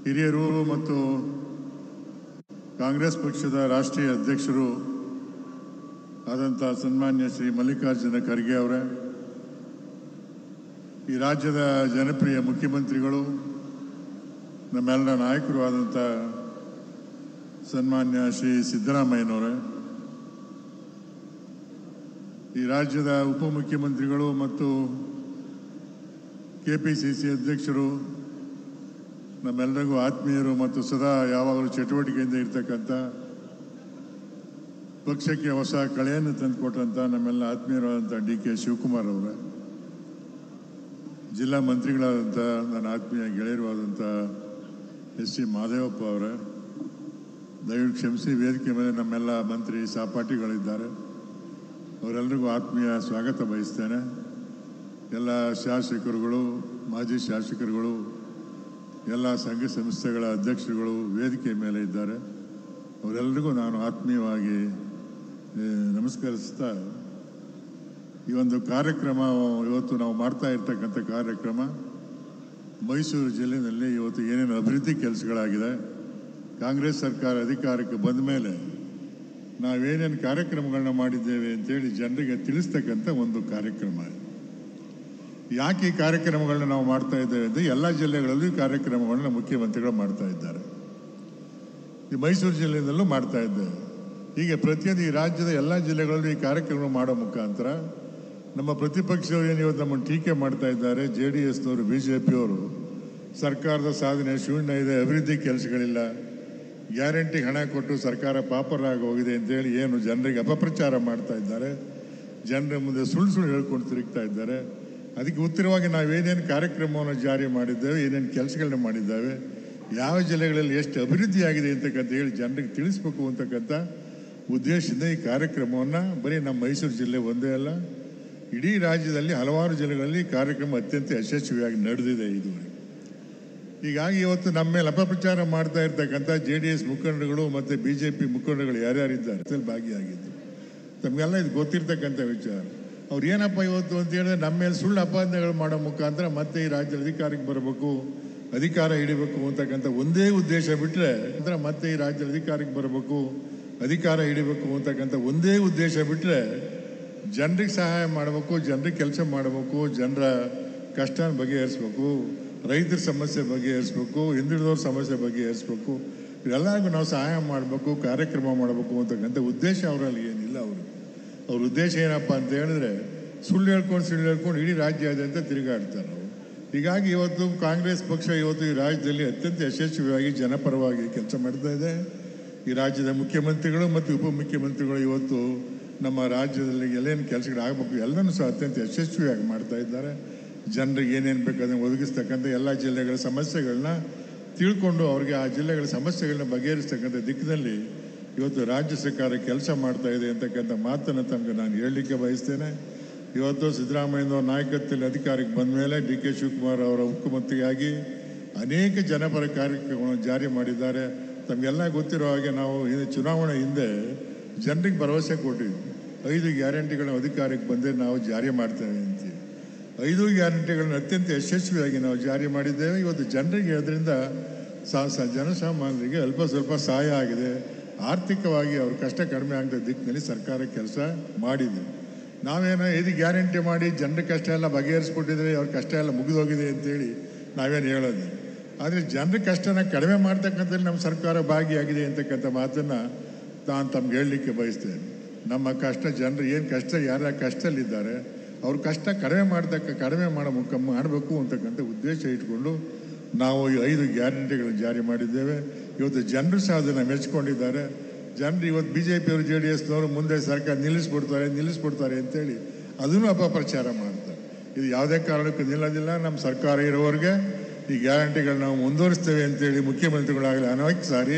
ಹಿರಿಯರು ಮತ್ತು ಕಾಂಗ್ರೆಸ್ ಪಕ್ಷದ ರಾಷ್ಟ್ರೀಯ ಅಧ್ಯಕ್ಷರು ಆದಂಥ ಸನ್ಮಾನ್ಯ ಶ್ರೀ ಮಲ್ಲಿಕಾರ್ಜುನ ಖರ್ಗೆ ಅವರೇ, ಈ ರಾಜ್ಯದ ಜನಪ್ರಿಯ ಮುಖ್ಯಮಂತ್ರಿಗಳು, ನಮ್ಮೆಲ್ಲರ ನಾಯಕರು ಆದಂಥ ಸನ್ಮಾನ್ಯ ಶ್ರೀ ಸಿದ್ದರಾಮಯ್ಯನವರೇ, ಈ ರಾಜ್ಯದ ಉಪಮುಖ್ಯಮಂತ್ರಿಗಳು ಮತ್ತು ಕೆಪಿಸಿಸಿ ಅಧ್ಯಕ್ಷರು, ನಮ್ಮೆಲ್ಲರಿಗೂ ಆತ್ಮೀಯರು ಮತ್ತು ಸದಾ ಯಾವಾಗಲೂ ಚಟುವಟಿಕೆಯಿಂದ ಇರ್ತಕ್ಕಂಥ, ಪಕ್ಷಕ್ಕೆ ಹೊಸ ಕಳೆಯನ್ನು ತಂದುಕೊಟ್ಟಂಥ ನಮ್ಮೆಲ್ಲ ಆತ್ಮೀಯರಾದಂಥ ಡಿ.ಕೆ. ಶಿವಕುಮಾರ್ ಅವರೇ, ಜಿಲ್ಲಾ ಮಂತ್ರಿಗಳಾದಂಥ ನನ್ನ ಆತ್ಮೀಯ ಗೆಳೆಯರು ಆದಂಥ ಎಸ್ ಸಿ ಮಾದೇವಪ್ಪ ಅವರೇ, ದಯವಿಟ್ಟು ಕ್ಷಮಿಸಿ, ವೇದಿಕೆ ಮೇಲೆ ನಮ್ಮೆಲ್ಲ ಮಂತ್ರಿ ಸಹಪಾಠಿಗಳಿದ್ದಾರೆ, ಅವರೆಲ್ಲರಿಗೂ ಆತ್ಮೀಯ ಸ್ವಾಗತ ಬಯಸ್ತೇನೆ. ಎಲ್ಲ ಶಾಸಕರುಗಳು, ಮಾಜಿ ಶಾಸಕರುಗಳು, ಎಲ್ಲ ಸಂಘ ಸಂಸ್ಥೆಗಳ ಅಧ್ಯಕ್ಷರುಗಳು ವೇದಿಕೆ ಮೇಲೆ ಇದ್ದಾರೆ, ಅವರೆಲ್ಲರಿಗೂ ನಾನು ಆತ್ಮೀಯವಾಗಿ ನಮಸ್ಕರಿಸ್ತಾ, ಈ ಒಂದು ಕಾರ್ಯಕ್ರಮ ಇವತ್ತು ನಾವು ಮಾಡ್ತಾ ಇರ್ತಕ್ಕಂಥ ಕಾರ್ಯಕ್ರಮ ಮೈಸೂರು ಜಿಲ್ಲೆಯಲ್ಲಿ ಇವತ್ತು ಏನೇನು ಅಭಿವೃದ್ಧಿ ಕೆಲಸಗಳಾಗಿದೆ, ಕಾಂಗ್ರೆಸ್ ಸರ್ಕಾರ ಅಧಿಕಾರಕ್ಕೆ ಬಂದ ಮೇಲೆ ನಾವೇನೇನು ಕಾರ್ಯಕ್ರಮಗಳನ್ನ ಮಾಡಿದ್ದೇವೆ ಅಂತೇಳಿ ಜನರಿಗೆ ತಿಳಿಸ್ತಕ್ಕಂಥ ಒಂದು ಕಾರ್ಯಕ್ರಮ. ಯಾಕೆ ಈ ಕಾರ್ಯಕ್ರಮಗಳನ್ನ ನಾವು ಮಾಡ್ತಾ ಇದ್ದೇವೆ ಅಂದರೆ ಎಲ್ಲ ಜಿಲ್ಲೆಗಳಲ್ಲೂ ಈ ಕಾರ್ಯಕ್ರಮಗಳನ್ನ ಮುಖ್ಯಮಂತ್ರಿಗಳು ಮಾಡ್ತಾ ಇದ್ದಾರೆ, ಈ ಮೈಸೂರು ಜಿಲ್ಲೆಯಲ್ಲೂ ಮಾಡ್ತಾ ಇದ್ದೇವೆ. ಹೀಗೆ ಪ್ರತಿಯೊಂದು ಈ ರಾಜ್ಯದ ಎಲ್ಲ ಜಿಲ್ಲೆಗಳಲ್ಲೂ ಈ ಕಾರ್ಯಕ್ರಮ ಮಾಡೋ ಮುಖಾಂತರ ನಮ್ಮ ಪ್ರತಿಪಕ್ಷರು ಏನು ಇವತ್ತು ನಮ್ಮನ್ನು ಟೀಕೆ ಮಾಡ್ತಾ ಇದ್ದಾರೆ, JDSನವರು, BJPಯವರು, ಸರ್ಕಾರದ ಸಾಧನೆ ಶೂನ್ಯ ಇದೆ, ಅಭಿವೃದ್ಧಿ ಕೆಲಸಗಳಿಲ್ಲ, ಗ್ಯಾರಂಟಿ ಹಣ ಕೊಟ್ಟು ಸರ್ಕಾರ ಪಾಪರಾಗಿ ಹೋಗಿದೆ ಅಂತೇಳಿ ಏನು ಜನರಿಗೆ ಅಪಪ್ರಚಾರ ಮಾಡ್ತಾ ಇದ್ದಾರೆ, ಜನರ ಮುಂದೆ ಸುಳ್ಳು ಹೇಳ್ಕೊಂಡು ತಿರುಗ್ತಾ ಇದ್ದಾರೆ. ಅದಕ್ಕೆ ಉತ್ತರವಾಗಿ ನಾವೇನೇನು ಕಾರ್ಯಕ್ರಮವನ್ನು ಜಾರಿ ಮಾಡಿದ್ದೇವೆ, ಏನೇನು ಕೆಲಸಗಳನ್ನ ಮಾಡಿದ್ದೇವೆ, ಯಾವ ಜಿಲ್ಲೆಗಳಲ್ಲಿ ಎಷ್ಟು ಅಭಿವೃದ್ಧಿ ಆಗಿದೆ ಅಂತಕ್ಕಂಥ ಹೇಳಿ ಜನರಿಗೆ ತಿಳಿಸ್ಬೇಕು ಅಂತಕ್ಕಂಥ ಉದ್ದೇಶದಿಂದ ಈ ಕಾರ್ಯಕ್ರಮವನ್ನು ಬರೀ ನಮ್ಮ ಮೈಸೂರು ಜಿಲ್ಲೆ ಒಂದೇ ಅಲ್ಲ, ಇಡೀ ರಾಜ್ಯದಲ್ಲಿ ಹಲವಾರು ಜಿಲ್ಲೆಗಳಲ್ಲಿ ಕಾರ್ಯಕ್ರಮ ಅತ್ಯಂತ ಯಶಸ್ವಿಯಾಗಿ ನಡೆದಿದೆ ಇದುವರೆಗೆ. ಹೀಗಾಗಿ ಇವತ್ತು ನಮ್ಮ ಮೇಲೆ ಅಪಪ್ರಚಾರ ಮಾಡ್ತಾ ಇರ್ತಕ್ಕಂಥ JDS ಮುಖಂಡರುಗಳು ಮತ್ತು BJP ಮುಖಂಡರುಗಳು ಯಾರ್ಯಾರಿದ್ದಾರೆ ಅದ್ರಲ್ಲಿ ಭಾಗಿಯಾಗಿದ್ದು ತಮಗೆಲ್ಲ ಇದು ಗೊತ್ತಿರ್ತಕ್ಕಂಥ ವಿಚಾರ. ಅವ್ರು ಏನಪ್ಪ ಇವತ್ತು ಅಂತ ಹೇಳಿದ್ರೆ ನಮ್ಮ ಮೇಲೆ ಸುಳ್ಳು ಅಪಾದನೆಗಳು ಮಾಡೋ ಮುಖಾಂತರ ಮತ್ತೆ ಈ ರಾಜ್ಯದ ಅಧಿಕಾರಕ್ಕೆ ಬರಬೇಕು, ಅಧಿಕಾರ ಹಿಡಿಬೇಕು ಅಂತಕ್ಕಂಥ ಒಂದೇ ಉದ್ದೇಶ ಬಿಟ್ಟರೆ, ಮತ್ತೆ ಈ ರಾಜ್ಯದ ಅಧಿಕಾರಕ್ಕೆ ಬರಬೇಕು, ಅಧಿಕಾರ ಹಿಡಿಬೇಕು ಅಂತಕ್ಕಂಥ ಒಂದೇ ಉದ್ದೇಶ ಬಿಟ್ಟರೆ ಜನರಿಗೆ ಸಹಾಯ ಮಾಡಬೇಕು, ಜನರಿಗೆ ಕೆಲಸ ಮಾಡಬೇಕು, ಜನರ ಕಷ್ಟನ ಬಗೆಹರಿಸ್ಬೇಕು, ರೈತರ ಸಮಸ್ಯೆ ಬಗೆಹರಿಸ್ಬೇಕು, ಹಿಂದುಳಿದವ್ರ ಸಮಸ್ಯೆ ಬಗೆಹರಿಸ್ಬೇಕು, ಇದೆಲ್ಲರಿಗೂ ನಾವು ಸಹಾಯ ಮಾಡಬೇಕು, ಕಾರ್ಯಕ್ರಮ ಮಾಡಬೇಕು ಅಂತಕ್ಕಂಥ ಉದ್ದೇಶ ಅವರಲ್ಲಿ ಏನಿಲ್ಲ. ಅವ್ರ ಉದ್ದೇಶ ಏನಪ್ಪ ಅಂತ ಹೇಳಿದ್ರೆ ಸುಳ್ಳು ಹೇಳ್ಕೊಂಡು ಇಡೀ ರಾಜ್ಯಾದ್ಯಂತ ತಿರುಗಾಡ್ತಾರೆ ಅವರು. ಹೀಗಾಗಿ ಇವತ್ತು ಕಾಂಗ್ರೆಸ್ ಪಕ್ಷ ಇವತ್ತು ಈ ರಾಜ್ಯದಲ್ಲಿ ಅತ್ಯಂತ ಯಶಸ್ವಿಯಾಗಿ ಜನಪರವಾಗಿ ಕೆಲಸ ಮಾಡ್ತಾ ಇದೆ. ಈ ರಾಜ್ಯದ ಮುಖ್ಯಮಂತ್ರಿಗಳು ಮತ್ತು ಉಪಮುಖ್ಯಮಂತ್ರಿಗಳು ಇವತ್ತು ನಮ್ಮ ರಾಜ್ಯದಲ್ಲಿ ಎಲ್ಲೇನು ಕೆಲಸಗಳಾಗಬೇಕು ಎಲ್ಲನೂ ಸಹ ಅತ್ಯಂತ ಯಶಸ್ವಿಯಾಗಿ ಮಾಡ್ತಾ ಇದ್ದಾರೆ. ಜನರಿಗೆ ಏನೇನು ಬೇಕು ಅದನ್ನು ಒದಗಿಸ್ತಕ್ಕಂಥ ಎಲ್ಲ ಜಿಲ್ಲೆಗಳ ಸಮಸ್ಯೆಗಳನ್ನ ತಿಳ್ಕೊಂಡು ಅವ್ರಿಗೆ ಆ ಜಿಲ್ಲೆಗಳ ಸಮಸ್ಯೆಗಳನ್ನ ಬಗೆಹರಿಸ್ತಕ್ಕಂಥ ದಿಕ್ಕಿನಲ್ಲಿ ಇವತ್ತು ರಾಜ್ಯ ಸರ್ಕಾರ ಕೆಲಸ ಮಾಡ್ತಾ ಇದೆ ಅಂತಕ್ಕಂಥ ಮಾತನ್ನು ತಮಗೆ ನಾನು ಹೇಳಲಿಕ್ಕೆ ಬಯಸ್ತೇನೆ. ಇವತ್ತು ಸಿದ್ದರಾಮಯ್ಯನವರ ನಾಯಕತ್ವದಲ್ಲಿ ಅಧಿಕಾರಕ್ಕೆ ಬಂದ ಮೇಲೆ ಡಿ.ಕೆ. ಶಿವಕುಮಾರ್ ಅವರ ಮುಖ್ಯಮಂತ್ರಿಯಾಗಿ ಅನೇಕ ಜನಪರ ಕಾರ್ಯಕ್ರಮಗಳನ್ನು ಜಾರಿ ಮಾಡಿದ್ದಾರೆ. ತಮಗೆಲ್ಲ ಗೊತ್ತಿರೋ ಹಾಗೆ ನಾವು ಚುನಾವಣೆ ಹಿಂದೆ ಜನರಿಗೆ ಭರವಸೆ ಕೊಟ್ಟಿದ್ವಿ, 5 ಗ್ಯಾರಂಟಿಗಳನ್ನ ಅಧಿಕಾರಕ್ಕೆ ಬಂದರೆ ನಾವು ಜಾರಿ ಮಾಡ್ತೇವೆ ಅಂತೀವಿ. 5 ಗ್ಯಾರಂಟಿಗಳನ್ನ ಅತ್ಯಂತ ಯಶಸ್ವಿಯಾಗಿ ನಾವು ಜಾರಿ ಮಾಡಿದ್ದೇವೆ. ಇವತ್ತು ಜನರಿಗೆ ಅದರಿಂದ ಜನಸಾಮಾನ್ಯರಿಗೆ ಅಲ್ಪ ಸ್ವಲ್ಪ ಸಹಾಯ ಆಗಿದೆ, ಆರ್ಥಿಕವಾಗಿ ಅವ್ರ ಕಷ್ಟ ಕಡಿಮೆ ಆಗದ ದಿಕ್ಕಿನಲ್ಲಿ ಸರ್ಕಾರ ಕೆಲಸ ಮಾಡಿದೆ. ನಾವೇನೋ 5 ಗ್ಯಾರಂಟಿ ಮಾಡಿ ಜನರ ಕಷ್ಟ ಎಲ್ಲ ಬಗೆಹರಿಸ್ಕೊಟ್ಟಿದ್ರೆ ಅವ್ರ ಕಷ್ಟ ಎಲ್ಲ ಮುಗಿದೋಗಿದೆ ಅಂತೇಳಿ ನಾವೇನು ಹೇಳೋದು. ಆದರೆ ಜನರ ಕಷ್ಟನ ಕಡಿಮೆ ಮಾಡ್ತಕ್ಕಂಥದ್ದು ನಮ್ಮ ಸರ್ಕಾರ ಭಾಗಿಯಾಗಿದೆ ಅಂತಕ್ಕಂಥ ಮಾತನ್ನು ನಾನು ತಮ್ಗೆ ಹೇಳಲಿಕ್ಕೆ ಬಯಸ್ತೇನೆ. ನಮ್ಮ ಕಷ್ಟ, ಜನರು ಏನು ಕಷ್ಟ, ಯಾರ ಕಷ್ಟದಲ್ಲಿದ್ದಾರೆ ಅವ್ರ ಕಷ್ಟ ಕಡಿಮೆ ಮಾಡಬೇಕು ಅಂತಕ್ಕಂಥ ಉದ್ದೇಶ ಇಟ್ಕೊಂಡು ನಾವು ಈ 5 ಗ್ಯಾರಂಟಿಗಳನ್ನು ಜಾರಿ ಮಾಡಿದ್ದೇವೆ. ಇವತ್ತು ಜನರು ಸಹ ಅದನ್ನು ಮೆಚ್ಚಿಕೊಂಡಿದ್ದಾರೆ. ಜನರು ಇವತ್ತು BJPಯವರು, JDSನವರು ಮುಂದೆ ಸರ್ಕಾರ ನಿಲ್ಲಿಸ್ಬಿಡ್ತಾರೆ ಅಂತೇಳಿ ಅದನ್ನು ಅಪಪ್ರಚಾರ ಮಾಡ್ತಾರೆ. ಇದು ಯಾವುದೇ ಕಾರಣಕ್ಕೂ ನಿಲ್ಲೋದಿಲ್ಲ. ನಮ್ಮ ಸರ್ಕಾರ ಇರೋವರೆಗೆ ಈ ಗ್ಯಾರಂಟಿಗಳನ್ನ ನಾವು ಮುಂದುವರಿಸ್ತೇವೆ ಅಂತೇಳಿ ಮುಖ್ಯಮಂತ್ರಿಗಳಾಗಲಿ ಅನೇಕ ಸಾರಿ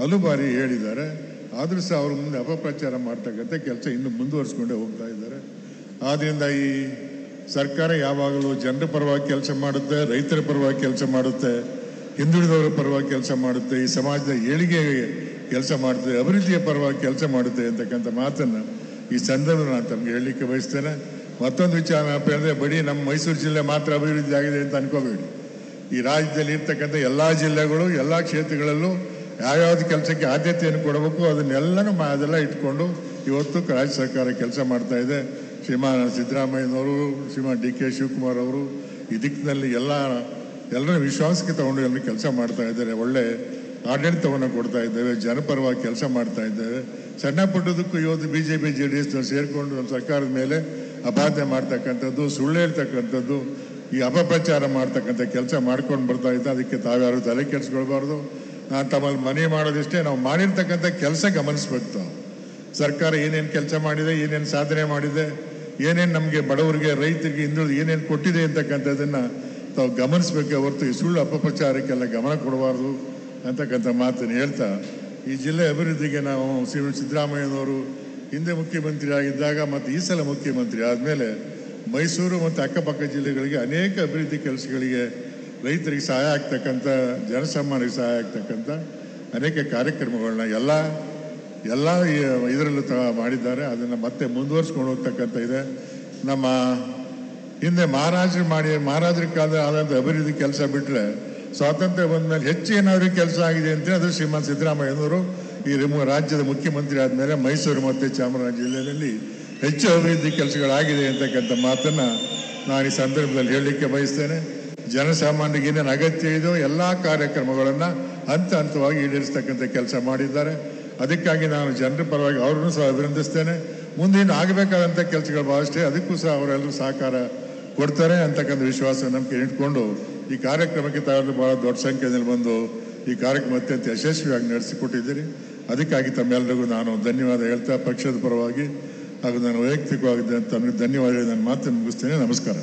ಹಲವು ಬಾರಿ ಹೇಳಿದ್ದಾರೆ. ಆದರೂ ಸಹ ಅವ್ರ ಮುಂದೆ ಅಪಪ್ರಚಾರ ಮಾಡ್ತಕ್ಕಂಥ ಕೆಲಸ ಇನ್ನೂ ಮುಂದುವರಿಸ್ಕೊಂಡೇ ಹೋಗ್ತಾ ಇದ್ದಾರೆ. ಆದ್ದರಿಂದ ಈ ಸರ್ಕಾರ ಯಾವಾಗಲೂ ಜನರ ಪರವಾಗಿ ಕೆಲಸ ಮಾಡುತ್ತೆ, ರೈತರ ಪರವಾಗಿ ಕೆಲಸ ಮಾಡುತ್ತೆ, ಹಿಂದುಳಿದವರ ಪರವಾಗಿ ಕೆಲಸ ಮಾಡುತ್ತೆ, ಈ ಸಮಾಜದ ಏಳಿಗೆಗೆ ಕೆಲಸ ಮಾಡುತ್ತೆ, ಅಭಿವೃದ್ಧಿಯ ಪರವಾಗಿ ಕೆಲಸ ಮಾಡುತ್ತೆ ಅಂತಕ್ಕಂಥ ಮಾತನ್ನು ಈ ಸಂದರ್ಭದಲ್ಲಿ ನಾನು ತಮಗೆ ಹೇಳಲಿಕ್ಕೆ ಬಯಸ್ತೇನೆ. ಮತ್ತೊಂದು ವಿಚಾರ ಏನಪ್ಪ ಅಂದರೆ, ಬರೀ ನಮ್ಮ ಮೈಸೂರು ಜಿಲ್ಲೆ ಮಾತ್ರ ಅಭಿವೃದ್ಧಿ ಆಗಿದೆ ಅಂತ ಅನ್ಕೋಬೇಡಿ. ಈ ರಾಜ್ಯದಲ್ಲಿ ಇರ್ತಕ್ಕಂಥ ಎಲ್ಲ ಜಿಲ್ಲೆಗಳು ಎಲ್ಲ ಕ್ಷೇತ್ರಗಳಲ್ಲೂ ಯಾವ್ಯಾವ್ದು ಕೆಲಸಕ್ಕೆ ಆದ್ಯತೆಯನ್ನು ಕೊಡಬೇಕು ಅದನ್ನೆಲ್ಲನೂ ಅದೆಲ್ಲ ಇಟ್ಕೊಂಡು ಇವತ್ತು ರಾಜ್ಯ ಸರ್ಕಾರ ಕೆಲಸ ಮಾಡ್ತಾ ಇದೆ. ಶ್ರೀಮಾನ್ ಸಿದ್ದರಾಮಯ್ಯನವರು, ಶ್ರೀಮಾನ್ ಡಿ ಕೆ ಶಿವಕುಮಾರ್ ಅವರು ಈ ದಿಕ್ಕಿನಲ್ಲಿ ಎಲ್ಲರೂ ವಿಶ್ವಾಸಕ್ಕೆ ತಗೊಂಡು ಎಲ್ಲರೂ ಕೆಲಸ ಮಾಡ್ತಾ ಇದ್ದಾರೆ. ಒಳ್ಳೆ ಆಡಳಿತವನ್ನು ಕೊಡ್ತಾ ಇದ್ದೇವೆ, ಜನಪರವಾಗಿ ಕೆಲಸ ಮಾಡ್ತಾ ಇದ್ದೇವೆ. ಸಣ್ಣ ಪುಟ್ಟದಕ್ಕೂ ಇವತ್ತು BJP JDS ಸೇರಿಕೊಂಡು ನಮ್ಮ ಸರ್ಕಾರದ ಮೇಲೆ ಅಪಾದನೆ ಮಾಡ್ತಕ್ಕಂಥದ್ದು, ಸುಳ್ಳು ಹೇಳ್ತಕ್ಕಂಥದ್ದು, ಈ ಅಪಪ್ರಚಾರ ಮಾಡ್ತಕ್ಕಂಥ ಕೆಲಸ ಮಾಡ್ಕೊಂಡು ಬರ್ತಾ ಇದ್ದ. ಅದಕ್ಕೆ ತಾವ್ಯಾರು ತಲೆ ಕೆಡಿಸ್ಕೊಳ್ಬಾರ್ದು. ನಾನು ತಮ್ಮಲ್ಲಿ ಮನವಿ ಮಾಡೋದಿಷ್ಟೇ, ನಾವು ಮಾಡಿರ್ತಕ್ಕಂಥ ಕೆಲಸ ಗಮನಿಸ್ಬೇಕು. ಸರ್ಕಾರ ಏನೇನು ಕೆಲಸ ಮಾಡಿದೆ, ಏನೇನು ಸಾಧನೆ ಮಾಡಿದೆ, ಏನೇನು ನಮಗೆ ಬಡವರಿಗೆ, ರೈತರಿಗೆ, ಹಿಂದುಳಿದ ಏನೇನು ಕೊಟ್ಟಿದೆ ಅಂತಕ್ಕಂಥದ್ದನ್ನು ತಾವು ಗಮನಿಸಬೇಕೆ ಹೊರತು ಈ ಸುಳ್ಳು ಅಪಪ್ರಚಾರಕ್ಕೆಲ್ಲ ಗಮನ ಕೊಡಬಾರ್ದು ಅಂತಕ್ಕಂಥ ಮಾತನ್ನು ಹೇಳ್ತಾ, ಈ ಜಿಲ್ಲೆ ಅಭಿವೃದ್ಧಿಗೆ ನಾವು ಸಿದ್ದರಾಮಯ್ಯನವರು ಹಿಂದೆ ಮುಖ್ಯಮಂತ್ರಿ ಆಗಿದ್ದಾಗ ಮತ್ತು ಈ ಸಲ ಮುಖ್ಯಮಂತ್ರಿ ಆದಮೇಲೆ ಮೈಸೂರು ಮತ್ತು ಅಕ್ಕಪಕ್ಕ ಜಿಲ್ಲೆಗಳಿಗೆ ಅನೇಕ ಅಭಿವೃದ್ಧಿ ಕೆಲಸಗಳಿಗೆ, ರೈತರಿಗೆ ಸಹಾಯ ಆಗ್ತಕ್ಕಂಥ, ಜನಸಾಮಾನ್ಯರಿಗೆ ಸಹಾಯ ಆಗ್ತಕ್ಕಂಥ ಅನೇಕ ಕಾರ್ಯಕ್ರಮಗಳನ್ನ ಎಲ್ಲ ಇದರಲ್ಲೂ ಮಾಡಿದ್ದಾರೆ. ಅದನ್ನು ಮತ್ತೆ ಮುಂದುವರಿಸ್ಕೊಂಡು ಹೋಗ್ತಕ್ಕಂಥ ಇದೆ. ನಮ್ಮ ಹಿಂದೆ ಮಹಾರಾಜರ ಕಾಲದ ಆದಂಥ ಅಭಿವೃದ್ಧಿ ಕೆಲಸ ಬಿಟ್ಟರೆ ಸ್ವಾತಂತ್ರ್ಯ ಬಂದ ಮೇಲೆ ಹೆಚ್ಚು ಏನಾದರೂ ಕೆಲಸ ಆಗಿದೆ ಅಂತೇಳಿ ಅದು ಶ್ರೀಮಾನ್ ಸಿದ್ದರಾಮಯ್ಯನವರು ಈ ರಾಜ್ಯದ ಮುಖ್ಯಮಂತ್ರಿ ಆದಮೇಲೆ ಮೈಸೂರು ಮತ್ತು ಚಾಮರಾಜನಗರ ಜಿಲ್ಲೆಯಲ್ಲಿ ಹೆಚ್ಚು ಅಭಿವೃದ್ಧಿ ಕೆಲಸಗಳಾಗಿದೆ ಅಂತಕ್ಕಂಥ ಮಾತನ್ನು ನಾನು ಈ ಸಂದರ್ಭದಲ್ಲಿ ಹೇಳಲಿಕ್ಕೆ ಬಯಸ್ತೇನೆ. ಜನಸಾಮಾನ್ಯರಿಗೆ ಏನೇನು ಅಗತ್ಯ ಇದೆಯೋ ಎಲ್ಲ ಕಾರ್ಯಕ್ರಮಗಳನ್ನು ಹಂತವಾಗಿ ಈಡೇರಿಸ್ತಕ್ಕಂಥ ಕೆಲಸ ಮಾಡಿದ್ದಾರೆ. ಅದಕ್ಕಾಗಿ ನಾನು ಜನರ ಪರವಾಗಿ ಅವ್ರನ್ನೂ ಸಹ ಅಭಿನಂದಿಸ್ತೇನೆ. ಮುಂದಿನ ಆಗಬೇಕಾದಂಥ ಕೆಲಸಗಳು ಭಾಳಷ್ಟೇ, ಅದಕ್ಕೂ ಸಹ ಅವರೆಲ್ಲರೂ ಸಹಕಾರ ಕೊಡ್ತಾರೆ ಅಂತಕ್ಕಂಥ ವಿಶ್ವಾಸ ನಂಬಿಕೆ ಇಟ್ಕೊಂಡು ಈ ಕಾರ್ಯಕ್ರಮಕ್ಕೆ ತಾವೆಲ್ಲರೂ ಭಾಳ ದೊಡ್ಡ ಸಂಖ್ಯೆಯಲ್ಲಿ ಬಂದು ಈ ಕಾರ್ಯಕ್ರಮ ಅತ್ಯಂತ ಯಶಸ್ವಿಯಾಗಿ ನಡೆಸಿಕೊಟ್ಟಿದ್ದೀರಿ. ಅದಕ್ಕಾಗಿ ತಮ್ಮೆಲ್ಲರಿಗೂ ನಾನು ಧನ್ಯವಾದ ಹೇಳ್ತಾ, ಪಕ್ಷದ ಪರವಾಗಿ ಹಾಗೂ ನಾನು ವೈಯಕ್ತಿಕವಾಗಿ ತಮಗೆ ಧನ್ಯವಾದ ಹೇಳಿ ನಾನು ಮಾತನ್ನು ಮುಗಿಸ್ತೇನೆ. ನಮಸ್ಕಾರ.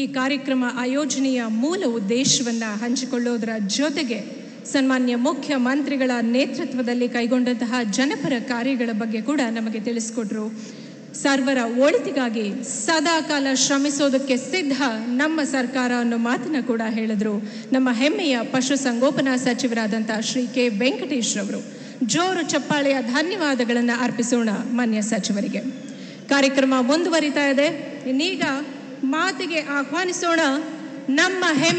ಈ ಕಾರ್ಯಕ್ರಮ ಆಯೋಜನೆಯ ಮೂಲ ಉದ್ದೇಶವನ್ನು ಹಂಚಿಕೊಳ್ಳೋದರ ಜೊತೆಗೆ ಸನ್ಮಾನ್ಯ ಮುಖ್ಯಮಂತ್ರಿಗಳ ನೇತೃತ್ವದಲ್ಲಿ ಕೈಗೊಂಡಂತಹ ಜನಪರ ಕಾರ್ಯಗಳ ಬಗ್ಗೆ ಕೂಡ ನಮಗೆ ತಿಳಿಸಿಕೊಟ್ರು. ಸರ್ವರ ಒಳಿತಿಗಾಗಿ ಸದಾ ಕಾಲ ಶ್ರಮಿಸೋದಕ್ಕೆ ಸಿದ್ಧ ನಮ್ಮ ಸರ್ಕಾರ ಅನ್ನೋ ಮಾತನ್ನು ಕೂಡ ಹೇಳಿದ್ರು ನಮ್ಮ ಹೆಮ್ಮೆಯ ಪಶುಸಂಗೋಪನಾ ಸಚಿವರಾದಂಥ ಶ್ರೀ ಕೆ ವೆಂಕಟೇಶ್ ರವರು. ಜೋರು ಚಪ್ಪಾಳೆಯ ಧನ್ಯವಾದಗಳನ್ನು ಅರ್ಪಿಸೋಣ ಮಾನ್ಯ ಸಚಿವರಿಗೆ. ಕಾರ್ಯಕ್ರಮ ಮುಂದುವರಿತಾ ಇದೆ. ಇನ್ನೀಗ ಮಾತಿಗೆ ಆಹ್ವಾನಿಸೋಣ ನಮ್ಮ ಹೆಮ್ಮೆ